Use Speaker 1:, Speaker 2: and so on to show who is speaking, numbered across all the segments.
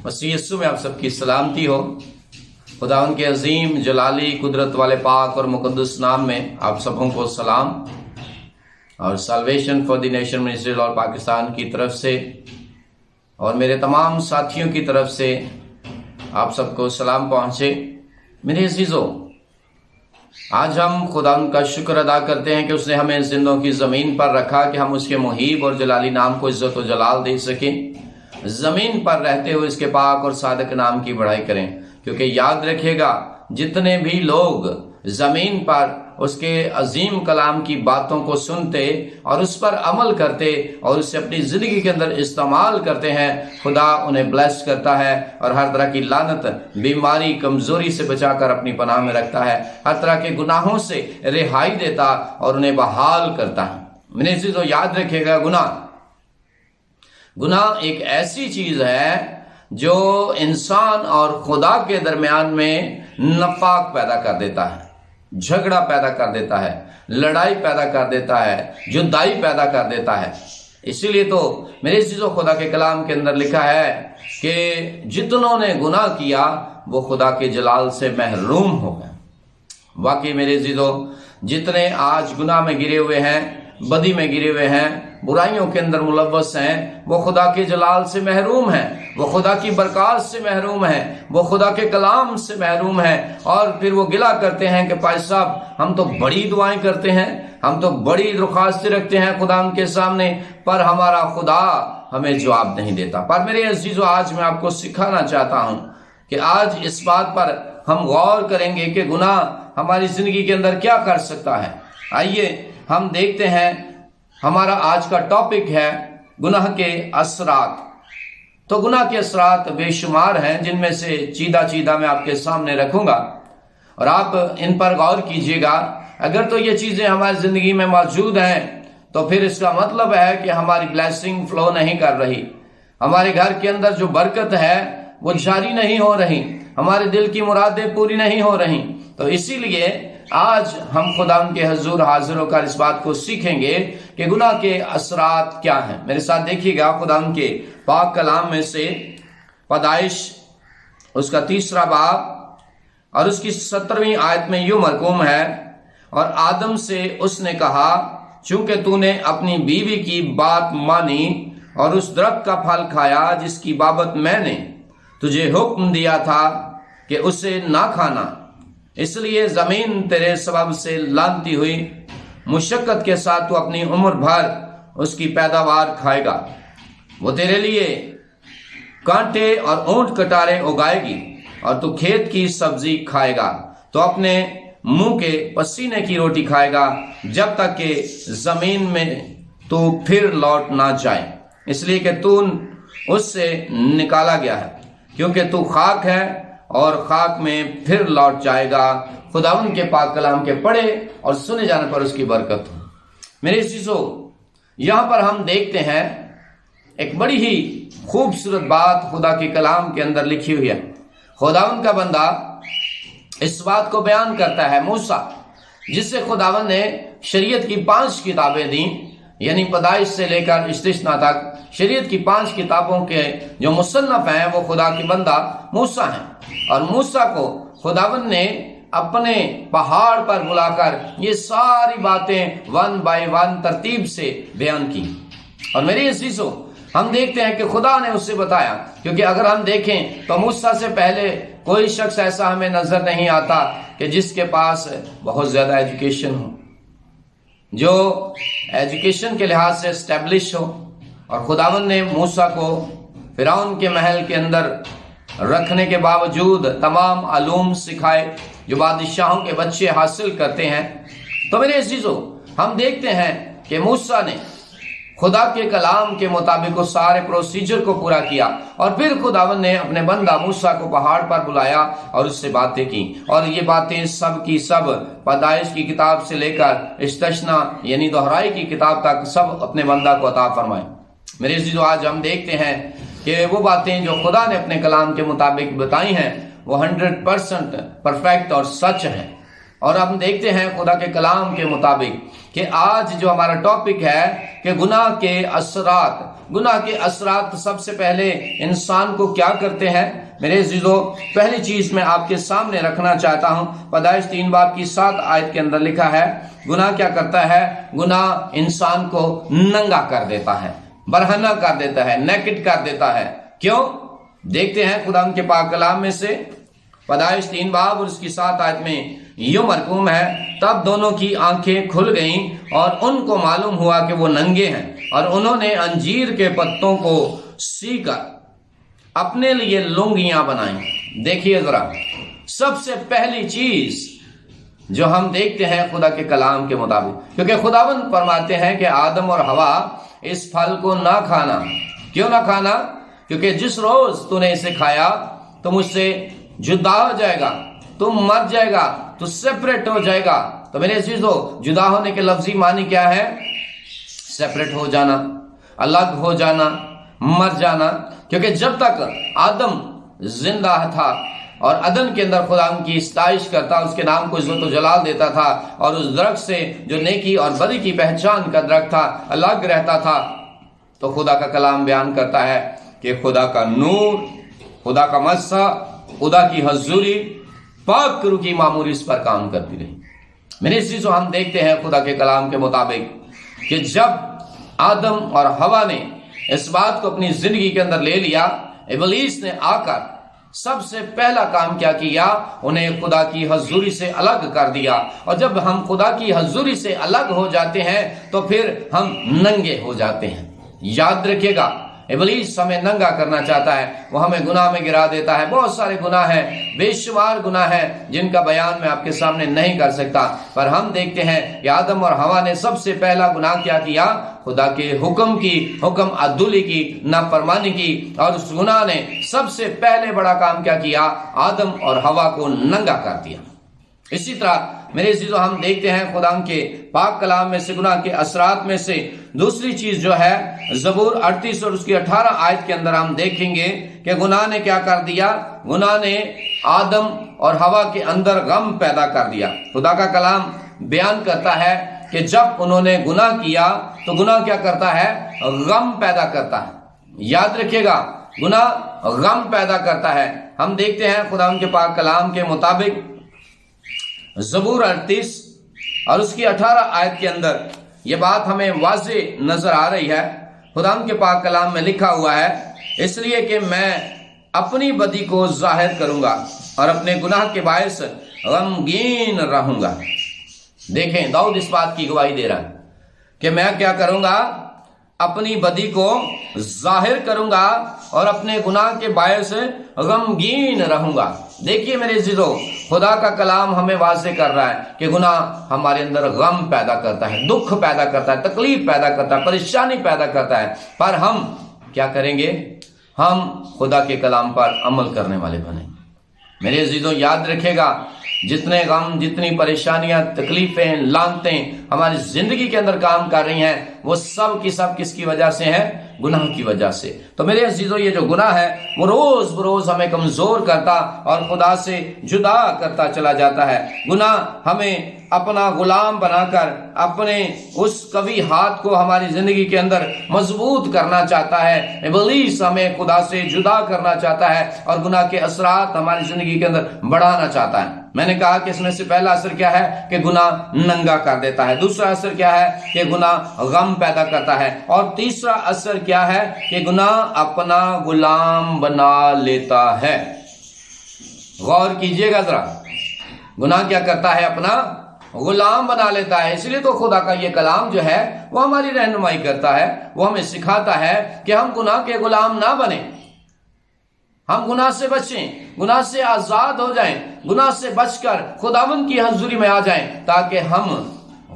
Speaker 1: मसीह यीशु में आप सबकी सलामती हो। खुदावंद के अजीम जलाली कुदरत वाले पाक और मुकद्दस नाम में आप सबों को सलाम और salvation for the nation ministry और पाकिस्तान की तरफ से और मेरे तमाम साथियों की तरफ से आप सबको सलाम पहुँचे। मेरे अजीज़ों, आज हम खुदावंद का शुक्र अदा करते हैं कि उसने हमें जिंदों की ज़मीन पर रखा कि हम उसके मुहीब और जलाली नाम को इज्जत और जलाल दे सकें, ज़मीन पर रहते हुए इसके पाक और सादक नाम की बड़ाई करें। क्योंकि याद रखिएगा, जितने भी लोग ज़मीन पर उसके अजीम कलाम की बातों को सुनते और उस पर अमल करते और उसे अपनी ज़िंदगी के अंदर इस्तेमाल करते हैं, खुदा उन्हें ब्लेस करता है और हर तरह की लानत, बीमारी, कमज़ोरी से बचाकर अपनी पनाह में रखता है। हर तरह के गुनाहों से रिहाई देता और उन्हें बहाल करता है। मेरे चीज़ों, याद रखिएगा, गुनाह एक ऐसी चीज है जो इंसान और खुदा के दरमियान में नफाक पैदा कर देता है, झगड़ा पैदा कर देता है, लड़ाई पैदा कर देता है, जुदाई पैदा कर देता है। इसीलिए तो मेरे चीजों, खुदा के कलाम के अंदर लिखा है कि जितनों ने गुनाह किया वो खुदा के जलाल से महरूम हो गए। वाकई मेरे चीजों, जितने आज गुनाह में गिरे हुए हैं, बदी में गिरे हुए हैं, बुराइयों के अंदर मुलव्वस हैं, वो खुदा के जलाल से महरूम हैं, वो खुदा की बरकत से महरूम हैं, वो खुदा के कलाम से महरूम हैं। और फिर वो गिला करते हैं कि भाई साहब, हम तो बड़ी दुआएं करते हैं, हम तो बड़ी दरख्वास्तें रखते हैं खुदा के सामने, पर हमारा खुदा हमें जवाब नहीं देता। पर मेरे अजीजों, आज मैं आपको सिखाना चाहता हूं कि आज इस बात पर हम गौर करेंगे कि गुनाह हमारी जिंदगी के अंदर क्या कर सकता है। आइए हम देखते हैं, हमारा आज का टॉपिक है गुनाह के असरात। तो गुनाह के असरात बेशुमार हैं, जिनमें से चीदा मैं आपके सामने रखूंगा और आप इन पर गौर कीजिएगा। अगर तो ये चीजें हमारी जिंदगी में मौजूद हैं तो फिर इसका मतलब है कि हमारी ब्लेसिंग फ्लो नहीं कर रही, हमारे घर के अंदर जो बरकत है वो जारी नहीं हो रही, हमारे दिल की मुरादें पूरी नहीं हो रही। तो इसीलिए आज हम खुदा के हजूर हाजिर होकर इस बात को सीखेंगे कि गुनाह के असरात क्या हैं। मेरे साथ देखिएगा, खुदा के पाक कलाम में से पैदाइश उसका 3 बाब और उसकी 17वीं आयत में यूं मरकूम है, और आदम से उसने कहा, चूंकि तूने अपनी बीवी की बात मानी और उस दरख्त का फल खाया जिसकी बाबत मैंने तुझे हुक्म दिया था कि उसे ना खाना, इसलिए जमीन तेरे सबब से लानती हुई, मुशक्कत के साथ तू अपनी उम्र भर उसकी पैदावार खाएगा। वो तेरे लिए कांटे और ऊंट कटारे उगाएगी और तू खेत की सब्जी खाएगा। तो अपने मुंह के पसीने की रोटी खाएगा जब तक कि जमीन में तू फिर लौट ना जाए, इसलिए कि तू उससे निकाला गया है, क्योंकि तू खाक है और खाक में फिर लौट जाएगा। खुदावंद के पाक कलाम के पढ़े और सुने जाने पर उसकी बरकत हो। मेरे चीजों, यहां पर हम देखते हैं एक बड़ी ही खूबसूरत बात खुदा के कलाम के अंदर लिखी हुई है। खुदावंद का बंदा इस बात को बयान करता है, मूसा, जिससे खुदावंद ने शरीयत की 5 किताबें दी, यानी पैदाइश से लेकर इस्तिस्ना तक शरीयत की 5 किताबों के जो मुसन्नफ हैं वो खुदा की बंदा मूसा हैं। और मूसा को खुदावंद ने अपने पहाड़ पर बुलाकर ये सारी बातें 1 बाय 1 तरतीब से बयान की। और मेरे अजीजों, हम देखते हैं कि खुदा ने उससे बताया, क्योंकि अगर हम देखें तो मूसा से पहले कोई शख्स ऐसा हमें नजर नहीं आता कि जिसके पास बहुत ज्यादा एजुकेशन हो, जो एजुकेशन के लिहाज से एस्टेब्लिश हो। और खुदावंद ने मूसा को फिरौन के महल के अंदर रखने के बावजूद तमाम अलूम सिखाए जो बादशाहों के बच्चे हासिल करते हैं। तो मेरे अजीजों, हम देखते हैं कि मूसा ने खुदा के कलाम के मुताबिक वो सारे प्रोसीजर को पूरा किया और फिर खुदावंद ने अपने बंदा मूसा को पहाड़ पर बुलाया और उससे बातें की। और ये बातें सब की सब पैदाइश की किताब से लेकर इस्तिस्ना यानी दोहराई की किताब तक सब अपने बंदा को अता फरमाए। मेरे अजीजों, आज हम देखते हैं कि वो बातें जो खुदा ने अपने कलाम के मुताबिक बताई हैं वो 100% परफेक्ट और सच हैं। اور ہم دیکھتے ہیں خدا کے کلام کے مطابق کہ آج جو ہمارا ٹاپک ہے کہ گناہ کے اثرات سب سے پہلے انسان کو کیا کرتے ہیں۔ میرے عزیزو، پہلی چیز میں آپ کے سامنے رکھنا چاہتا ہوں، پیدائش 3 باب کی 7 آیت کے اندر لکھا ہے، گناہ کیا کرتا ہے؟ گناہ انسان کو ننگا کر دیتا ہے، برہنہ کر دیتا ہے، نیکڈ کر دیتا ہے۔ کیوں؟ دیکھتے ہیں خدا کے پاک کلام میں سے، پیدائش 3 باب اور اس کی 7 آیت میں یوں مرقوم ہے، تب دونوں کی آنکھیں کھل گئیں اور ان کو معلوم ہوا کہ وہ ننگے ہیں، اور انہوں نے انجیر کے پتوں کو سی کر اپنے لیے لنگیاں بنائیں۔ دیکھیے ذرا، سب سے پہلی چیز جو ہم دیکھتے ہیں خدا کے کلام کے مطابق، کیونکہ خداوند فرماتے ہیں کہ آدم اور حوا اس پھل کو نہ کھانا۔ کیوں نہ کھانا؟ کیونکہ جس روز تو نے اسے کھایا تو مجھ سے جدا ہو جائے گا، تم مر جائے گا، تو سیپریٹ ہو جائے گا۔ تو میرے عزیزو، جدا ہونے کے لفظی معنی کیا ہے؟ سیپریٹ ہو جانا، الگ ہو جانا، مر جانا۔ کیونکہ جب تک آدم زندہ تھا اور عدن کے اندر خدا کی ستائش کرتا، اس کے نام کو عزت و جلال دیتا تھا، اور اس درخت سے جو نیکی اور بدی کی پہچان کا درخت تھا الگ رہتا تھا، تو خدا کا کلام بیان کرتا ہے کہ خدا کا نور، خدا کا مسا، خدا کی حضوری، پاک روح کی معمولی اس پر کام کرتی رہی۔ میرے عزیزو، ہم دیکھتے ہیں خدا کے کلام کے مطابق کہ جب آدم اور حوا نے اس بات کو اپنی زندگی کے اندر لے لیا، ابلیس نے آ کر سب سے پہلا کام کیا کیا؟ انہیں خدا کی حضوری سے الگ کر دیا۔ اور جب ہم خدا کی حضوری سے الگ ہو جاتے ہیں تو پھر ہم ننگے ہو جاتے ہیں۔ یاد رکھیے گا، ابلیس ہمیں ننگا کرنا چاہتا ہے، وہ ہمیں گناہ میں گرا دیتا ہے۔ بہت سارے گناہ ہیں، بے شمار گناہ ہیں جن کا بیان میں آپ کے سامنے نہیں کر سکتا، پر ہم دیکھتے ہیں کہ آدم اور حوا نے سب سے پہلا گناہ کیا کیا؟ خدا کے حکم عدولی کی نافرمانی کی، اور اس گناہ نے سب سے پہلے بڑا کام کیا کیا؟ آدم اور حوا کو ننگا کر دیا۔ اسی طرح میرے عزیزو، ہم دیکھتے ہیں خدا کے پاک کلام میں سے گناہ کے اثرات میں سے دوسری چیز جو ہے، زبور 38 اور اس کی 18 آیت کے اندر ہم دیکھیں گے کہ گناہ نے کیا کر دیا؟ گناہ نے آدم اور حوا کے اندر غم پیدا کر دیا۔ خدا کا کلام بیان کرتا ہے کہ جب انہوں نے گناہ کیا تو گناہ کیا کرتا ہے؟ غم پیدا کرتا ہے۔ یاد رکھیے گا، گناہ غم پیدا کرتا ہے۔ ہم دیکھتے ہیں خدا کے پاک کلام کے مطابق زبور 38 اور اس کی 18 آیت کے اندر یہ بات ہمیں واضح نظر آ رہی ہے۔ خدا کے پاک کلام میں لکھا ہوا ہے، اس لیے کہ میں اپنی بدی کو ظاہر کروں گا اور اپنے گناہ کے باعث غمگین رہوں گا۔ دیکھیں، داؤد اس بات کی گواہی دے رہا ہے کہ میں کیا کروں گا؟ اپنی بدی کو ظاہر کروں گا اور اپنے گناہ کے باعث غمگین رہوں گا۔ دیکھیے میرے عزیزو، خدا کا کلام ہمیں واضح کر رہا ہے کہ گناہ ہمارے اندر غم پیدا کرتا ہے، دکھ پیدا کرتا ہے، تکلیف پیدا کرتا ہے، پریشانی پیدا کرتا ہے، پر ہم کیا کریں گے؟ ہم خدا کے کلام پر عمل کرنے والے بنیں۔ میرے عزیزو، یاد رکھے گا، جتنے غم، جتنی پریشانیاں، تکلیفیں، لعنتیں ہماری زندگی کے اندر کام کر رہی ہیں، وہ سب کی سب کس کی وجہ سے ہیں؟ گناہ کی وجہ سے۔ تو میرے عزیزو، یہ جو گناہ ہے وہ روز بروز ہمیں کمزور کرتا اور خدا سے جدا کرتا چلا جاتا ہے۔ گناہ ہمیں اپنا غلام بنا کر اپنے اس قوی ہاتھ کو ہماری زندگی کے اندر مضبوط کرنا چاہتا ہے۔ ابلیس ہمیں خدا سے جدا کرنا چاہتا ہے اور گناہ کے اثرات ہماری زندگی کے اندر بڑھانا چاہتا ہے۔ میں نے کہا کہ اس میں سے پہلا اثر کیا ہے؟ کہ گناہ ننگا کر دیتا ہے۔ دوسرا اثر کیا ہے؟ کہ گناہ غم پیدا کرتا ہے۔ اور تیسرا اثر کیا ہے؟ کہ گناہ اپنا غلام بنا لیتا ہے۔ غور کیجئے گا ذرا، گناہ کیا کرتا ہے؟ اپنا غلام بنا لیتا ہے۔ اس لیے تو خدا کا یہ کلام جو ہے وہ ہماری رہنمائی کرتا ہے، وہ ہمیں سکھاتا ہے کہ ہم گناہ کے غلام نہ بنیں، ہم گناہ سے بچیں، گناہ سے آزاد ہو جائیں، گناہ سے بچ کر خداوند کی حضوری میں آ جائیں تاکہ ہم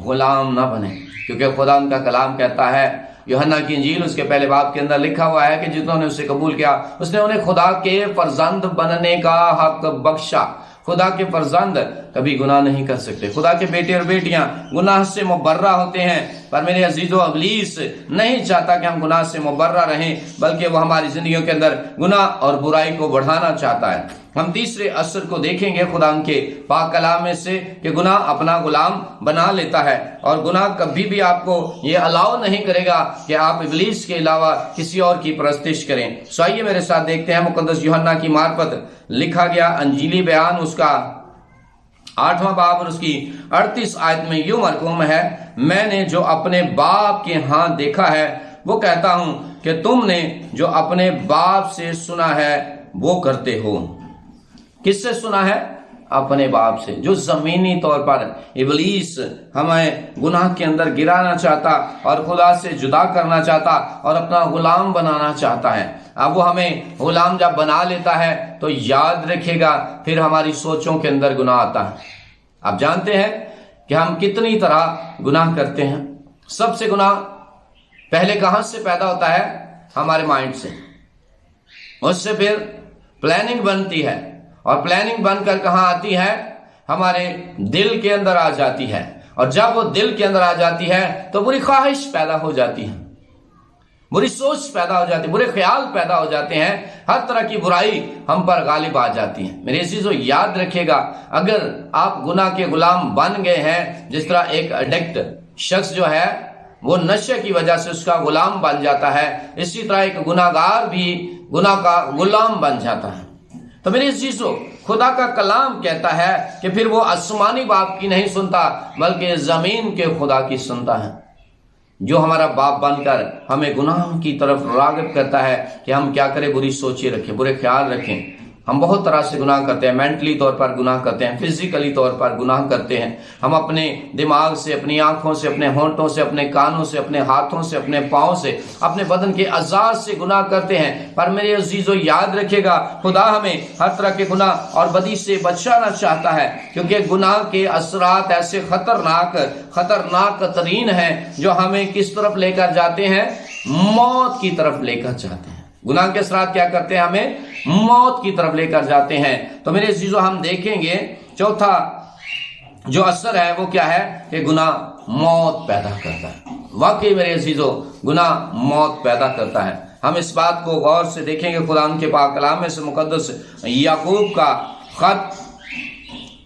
Speaker 1: غلام نہ بنیں۔ کیونکہ خدا کا کلام کہتا ہے، یوحنا کی انجیل اس کے پہلے باب کے اندر لکھا ہوا ہے کہ جنہوں نے اسے قبول کیا اس نے انہیں خدا کے فرزند بننے کا حق بخشا۔ خدا کے فرزند کبھی گناہ نہیں کر سکتے، خدا کے بیٹے اور بیٹیاں گناہ سے مبرہ ہوتے ہیں، पर मेरे अजीजों, इब्लीस नहीं चाहता कि हम गुनाह से मुबर्रा रहें, बल्कि वो हमारी जिंदगियों के अंदर गुनाह और बुराई को बढ़ाना चाहता है। हम तीसरे असर को देखेंगे खुदा के पाक कलाम में से कि गुनाह अपना गुलाम बना लेता है, और गुनाह कभी भी आपको ये अलाउ नहीं करेगा कि आप इब्लीस के अलावा किसी और की परस्तिश करें। सो आइए मेरे साथ देखते हैं मुकद्दस यूहन्ना की मार्फत लिखा गया अंजीली बयान, उसका 8वां बाब और उसकी 38 आयत में यूं मरकूम है, मैंने जो अपने बाप के हाथ देखा है वो कहता हूं कि तुमने जो अपने बाप से सुना है वो करते हो। किससे सुना है? अपने बाप से। जो जमीनी तौर पर इब्लीस हमें गुनाह के अंदर गिराना चाहता और खुदा से जुदा करना चाहता और अपना गुलाम बनाना चाहता है। अब वो हमें गुलाम जब बना लेता है तो याद रखेगा फिर हमारी सोचों के अंदर गुनाह आता है। आप जानते हैं कि हम कितनी तरह गुनाह करते हैं। सबसे गुनाह पहले कहां से पैदा होता है? हमारे माइंड से। उससे फिर प्लानिंग बनती है, और प्लानिंग बनकर कहां आती है? हमारे दिल के अंदर आ जाती है, और जब वो दिल के अंदर आ जाती है तो बुरी ख्वाहिश पैदा हो जाती है, बुरी सोच पैदा हो जाती है, बुरे ख्याल पैदा हो जाते हैं, हर तरह की बुराई हम पर गालिब आ जाती है। मेरे चीजों, याद रखिएगा, अगर आप गुनाह के गुलाम बन गए हैं, जिस तरह एक एडिक्ट शख्स जो है वो नशे की वजह से उसका गुलाम बन जाता है, इसी तरह एक गुनाहगार भी गुनाह का गुलाम बन जाता है। तो मेरे चीजों, खुदा का कलाम कहता है कि फिर वो आसमानी बाप की नहीं सुनता बल्कि जमीन के खुदा की सुनता है, जो हमारा बाप बनकर हमें गुनाह की तरफ राग़िब करता है कि हम क्या करें, बुरी सोचें रखें, बुरे ख्याल रखें। हम बहुत तरह से गुनाह करते हैं, मेंटली तौर पर गुनाह करते हैं, फिजिकली तौर पर गुनाह करते हैं। हम अपने दिमाग से, अपनी आंखों से, अपने होंठों से, अपने कानों से, अपने हाथों से, अपने पाँव से, अपने बदन के अज़ा से गुनाह करते हैं। पर मेरे अजीजों, याद रखिएगा, खुदा हमें हर तरह के गुनाह और बदी से बचाना चाहता है, क्योंकि गुनाह के असरात ऐसे खतरनाक तरीन हैं जो हमें किस तरफ लेकर जाते हैं? मौत की तरफ लेकर जाते हैं। गुनाह के असरात क्या करते हैं? हमें मौत की तरफ लेकर जाते हैं। तो मेरे अजीजों, हम देखेंगे चौथा जो असर है वो क्या है कि गुनाह मौत पैदा करता है। वाकई मेरे अजीजों, गुनाह मौत पैदा करता है। हम इस बात को गौर से देखेंगे। खुदा के पाक कलाम में से मुकद्दस याकूब का खत,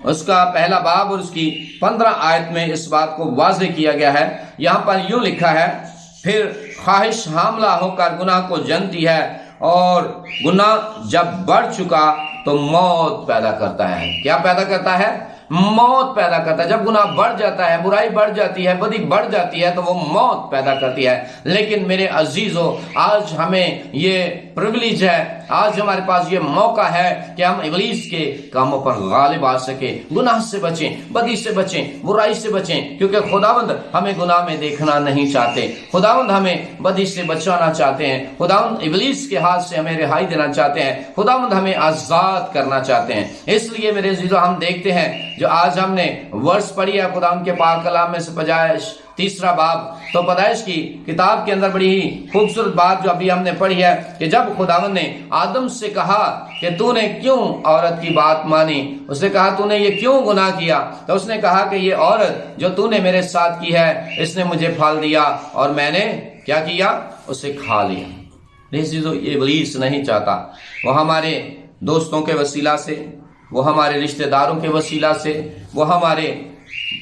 Speaker 1: उसका पहला बाब और उसकी 15 आयत में इस बात को वाज़ेह किया गया है। यहाँ पर यूं लिखा है, फिर ख्वाहिश हामला होकर गुनाह को जनती है, और गुनाह जब बढ़ चुका तो मौत पैदा करता है। क्या पैदा करता है? मौत पैदा करता है। जब गुनाह बढ़ जाता है, बुराई बढ़ जाती है, बदी बढ़ जाती है, तो वो मौत पैदा करती है। लेकिन मेरे अजीजों, आज हमें ये प्रिविलेज है, आज हमारे पास ये मौका है कि हम इब्लीस के कामों पर गालिब आ सके, गुनाह से बचें, बदी से बचें, बुराई से बचें, क्योंकि खुदावंद हमें गुनाह में देखना नहीं चाहते। खुदावंद हमें बदी से बचाना चाहते हैं। खुदावंद इब्लीस के हाथ से हमें रिहाई देना चाहते हैं। खुदावंद हमें आजाद करना चाहते हैं। इसलिए मेरे अजीजों, हम देखते हैं जो आज हमने वर्ष पढ़ी है खुदा के पाक कलाम में से पैदाइश 3 बाब, तो पैदाइश की किताब के अंदर बड़ी ही खूबसूरत बात जो अभी हमने पढ़ी है कि जब खुदावंद ने आदम से कहा कि तूने क्यों औरत की बात मानी, उसने कहा तूने ये क्यों गुनाह किया, तो उसने कहा कि ये औरत जो तूने मेरे साथ की है इसने मुझे फल दिया और मैंने क्या किया, उसे खा लिया। ये इब्लीस नहीं चाहता। वो हमारे दोस्तों के वसीला से, वो हमारे रिश्तेदारों के वसीला से, वो हमारे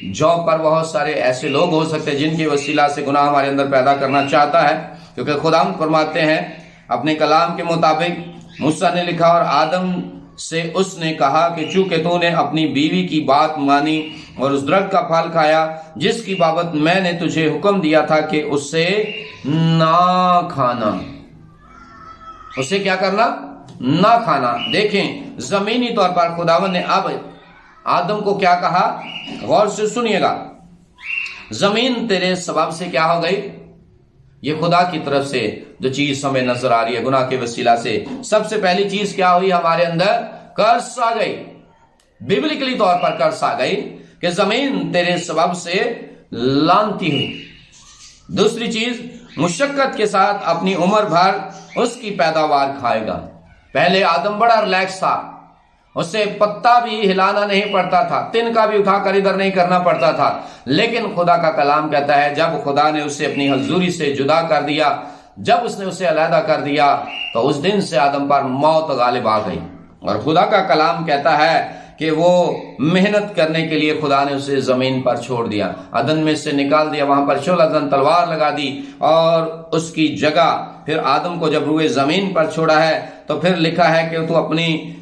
Speaker 1: जॉब पर बहुत सारे ऐसे लोग हो सकते हैं जिनके वसीला से गुनाह हमारे अंदर पैदा करना चाहता है। क्योंकि खुदावंद फरमाते हैं अपने कलाम के मुताबिक, मूसा ने लिखा, और आदम से उसने कहा कि चूंकि तूने अपनी बीवी की बात मानी और उस दरख्त का फल खाया जिसकी बाबत मैंने तुझे हुक्म दिया था कि उससे ना खाना, उसे क्या करना, ना खाना। देखें, जमीनी तौर पर खुदावंद ने अब आदम को क्या कहा, गौर से सुनिएगा। जमीन तेरे सबब से क्या हो गई? ये खुदा की तरफ से जो चीज हमें नजर आ रही है गुनाह के वसीला से, सबसे पहली चीज क्या हुई? हमारे अंदर कर्स आ गई। बिबलिकली तौर पर कर्स आ गई कि जमीन तेरे सबब से लानती हुई। दूसरी चीज, मुशक्कत के साथ अपनी उम्र भर उसकी पैदावार खाएगा। पहले आदम बड़ा रिलैक्स था, उसे पत्ता भी हिलाना नहीं पड़ता था, तिनका भी उठाकर इधर नहीं करना पड़ता था। लेकिन खुदा का कलाम कहता है जब खुदा ने उसे अपनी हजूरी से जुदा कर दिया, जब उसने उसे अलहदा कर दिया, तो उस दिन से आदम पर मौत गालिब आ गई। और खुदा का कलाम कहता है कि वो मेहनत करने के लिए खुदा ने उसे जमीन पर छोड़ दिया, अदन में से निकाल दिया, वहां पर शोलजन तलवार लगा दी और उसकी जगह फिर आदम को जब रूए जमीन पर छोड़ा है तो फिर लिखा है कि तू अपनी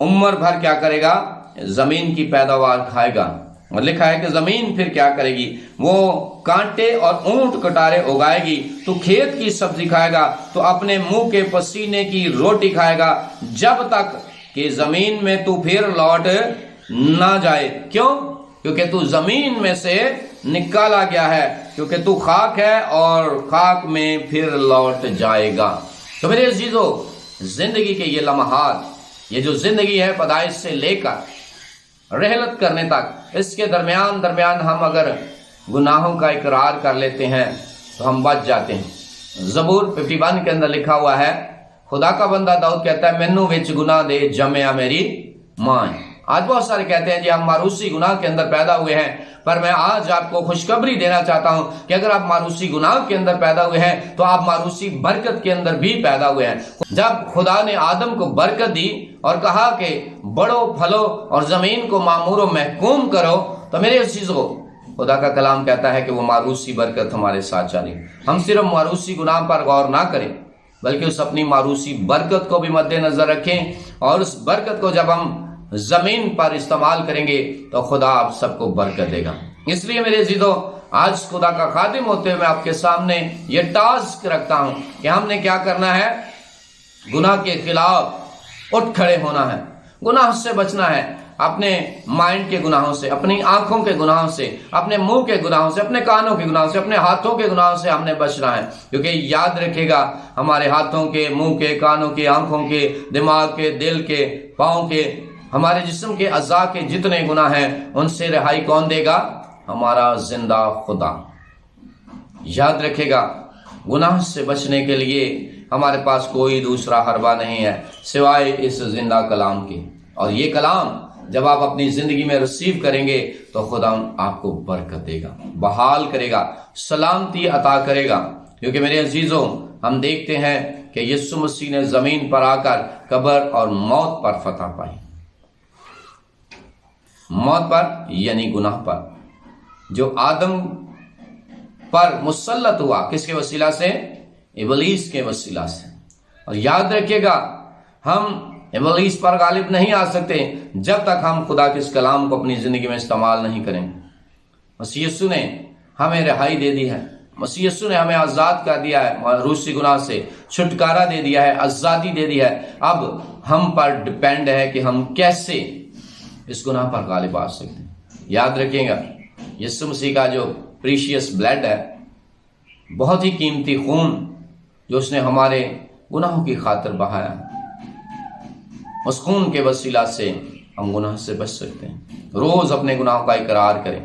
Speaker 1: उम्र भर क्या करेगा, जमीन की पैदावार खाएगा। और लिखा है कि जमीन फिर क्या करेगी, वो कांटे और ऊंट कटारे उगाएगी, तू खेत की सब्जी खाएगा, तो अपने मुंह के पसीने की रोटी खाएगा जब तक कि जमीन में तू फिर लौट ना जाए। क्यों? क्योंकि तू जमीन में से निकाला गया है, क्योंकि तू खाक है और खाक में फिर लौट जाएगा। तो मेरे अजीजों, जिंदगी के ये लम्हात, ये जो जिंदगी है पैदाइश से लेकर रहलत करने तक, इसके दरमियान हम अगर गुनाहों का इकरार कर लेते हैं तो हम बच जाते हैं। ज़बूर 51 के अंदर लिखा हुआ है, खुदा का बंदा दाऊद कहता है मैनू विच गुनाह दे जमया मेरी मां। आज बहुत सारे कहते हैं जी हम मारूसी गुनाह के अंदर पैदा हुए हैं, पर मैं आज आपको खुशखबरी देना चाहता हूं कि अगर आप मारूसी गुनाह के अंदर पैदा हुए हैं तो आप मारूसी बरकत के अंदर भी पैदा हुए हैं। जब खुदा ने आदम को बरकत दी और कहा कि बढ़ो फलो और जमीन को मामूर व महकूम करो, तो मेरे अजीजों, खुदा का कलाम कहता है कि वो मारूसी बरकत हमारे साथ चली। हम सिर्फ मारूसी गुनाह पर गौर ना करें, बल्कि उस अपनी मारूसी बरकत को भी मद्देनजर रखें, और उस बरकत को जब हम जमीन पर इस्तेमाल करेंगे तो खुदा आप सबको बरकत देगा। इसलिए मेरे अजीजों, आज खुदा का खादिम होते हुए मैं आपके सामने ये टास्क रखता हूं कि हमने क्या करना है, गुनाह के खिलाफ उठ खड़े होना है, गुनाह से बचना है, अपने माइंड के गुनाहों से, अपनी आंखों के गुनाहों से, अपने मुंह के गुनाहों से, अपने कानों के गुनाहों से, अपने हाथों के गुनाहों से हमने बचना है। क्योंकि याद रखिएगा, हमारे हाथों के, मुंह के, कानों के, आंखों के, दिमाग के, दिल के, पाँव के, हमारे जिस्म के अज़ा के जितने गुनाह हैं उनसे रिहाई कौन देगा? हमारा जिंदा खुदा। याद रखिएगा, गुनाह से बचने के लिए हमारे पास कोई दूसरा हरबा नहीं है सिवाय इस जिंदा कलाम के। और ये कलाम जब आप अपनी जिंदगी में रिसीव करेंगे तो खुदा आपको बरकत देगा, बहाल करेगा, सलामती अता करेगा। क्योंकि मेरे अजीजों, हम देखते हैं कि यीशु मसीह ने जमीन पर आकर कब्र और मौत पर फतह पाई। मौत पर यानी गुनाह पर, जो आदम पर मुसल्लत हुआ, किसके वसीला से? इबलीस के वसीला से। और याद रखिएगा, हम इबलीस पर गालिब नहीं आ सकते जब तक हम खुदा के इस कलाम को अपनी जिंदगी में इस्तेमाल नहीं करें। मसीह यीशु ने हमें रिहाई दे दी है, मसीह यीशु ने हमें आज़ाद कर दिया है, मारूसी गुनाह से छुटकारा दे दिया है, आज़ादी दे दी है। अब हम पर डिपेंड है कि हम कैसे इस गुनाह पर गालिब आ सकते हैं। याद रखिएगा, यीशु मसीह का जो प्रीशियस ब्लड है, बहुत ही कीमती खून जो उसने हमारे गुनाहों की खातिर बहाया, उस खून के वसीला से हम गुनाह से बच सकते हैं। रोज अपने गुनाहों का इकरार करें,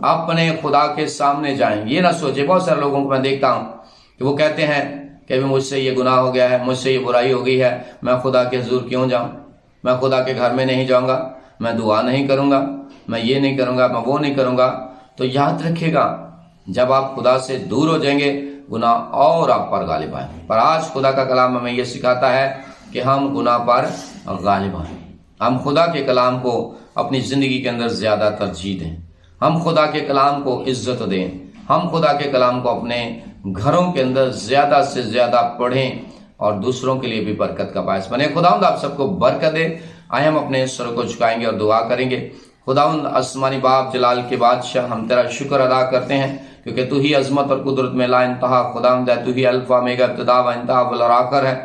Speaker 1: अपने खुदा के सामने जाएं। ये ना सोचे, बहुत सारे लोगों को मैं देखता हूं कि वो कहते हैं कि मुझसे ये गुनाह हो गया है, मुझसे ये बुराई हो गई है, मैं खुदा के हुजूर क्यों जाऊं, मैं खुदा के घर में नहीं जाऊंगा, मैं दुआ नहीं करूंगा, मैं ये नहीं करूंगा, मैं वो नहीं करूंगा। तो याद रखिएगा, जब आप खुदा से दूर हो जाएंगे, गुनाह और आप पर गालिब आएंगे। पर आज खुदा का कलाम हमें यह सिखाता है कि हम गुनाह पर गालिब आएं, हम खुदा के कलाम को अपनी जिंदगी के अंदर ज्यादा तरजीह दें, हम खुदा के कलाम को इज्जत दें, हम खुदा के कलाम को अपने घरों के अंदर ज्यादा से ज्यादा पढ़ें और दूसरों के लिए भी बरकत का बायस बने। खुदावंद आप सबको बरकत दे। आए हम अपने सर को झुकाएंगे और दुआ करेंगे। खुदावंद आसमानी बाप, जलाल के बादशाह, हम तेरा शुक्र अदा करते हैं क्योंकि तू ही अजमत और कुदरत में ला इंतहा खुदावंद है, तू ही अल्फा मेगा इब्तिदा व इंतहा वल आखिर है।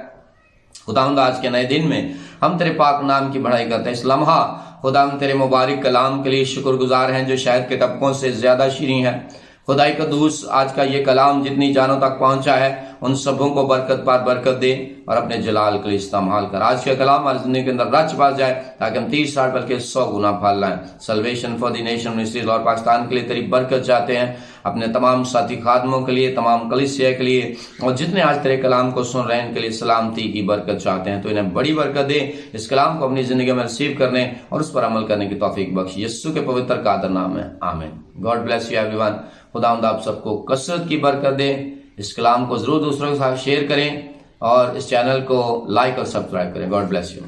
Speaker 1: खुदावंद आज के नए दिन में हम तेरे पाक नाम की बढ़ाई करते हैं। इस लम्हा खुदावंद तेरे मुबारक कलाम के लिए शुक्रगुजार हैं जो शहद के टपकों से ज्यादा शीरीं है। खुदाई कदूस, आज का ये कलाम जितनी जानों तक पहुंचा है उन सबों को बरकत पर बरकत दे और अपने जलाल के लिए इस्तेमाल कर। आज का कलाम हमारी जिंदगी के अंदर रच बस जाए ताकि हम 30 साल बल्कि 100 गुना फल लाएं। Salvation for the nation ministries और पाकिस्तान के लिए तेरी बरकत चाहते हैं। اپنے تمام ساتھی خادموں کے لیے، تمام کلیسیا کے لیے، اور جتنے آج تیرے کلام کو سن رہے ہیں ان کے لیے سلامتی کی برکت چاہتے ہیں۔ تو انہیں بڑی برکت دے، اس کلام کو اپنی زندگی میں ریسیو کرنے اور اس پر عمل کرنے کی توفیق بخش، یسوع کے پوتر قادر نام ہے، آمین۔ God bless you every one. خداوند آپ سب کو کثرت کی برکت دے۔ اس کلام کو ضرور دوسروں کے ساتھ شیئر کریں اور اس چینل کو لائک اور سبسکرائب کریں۔ God bless you.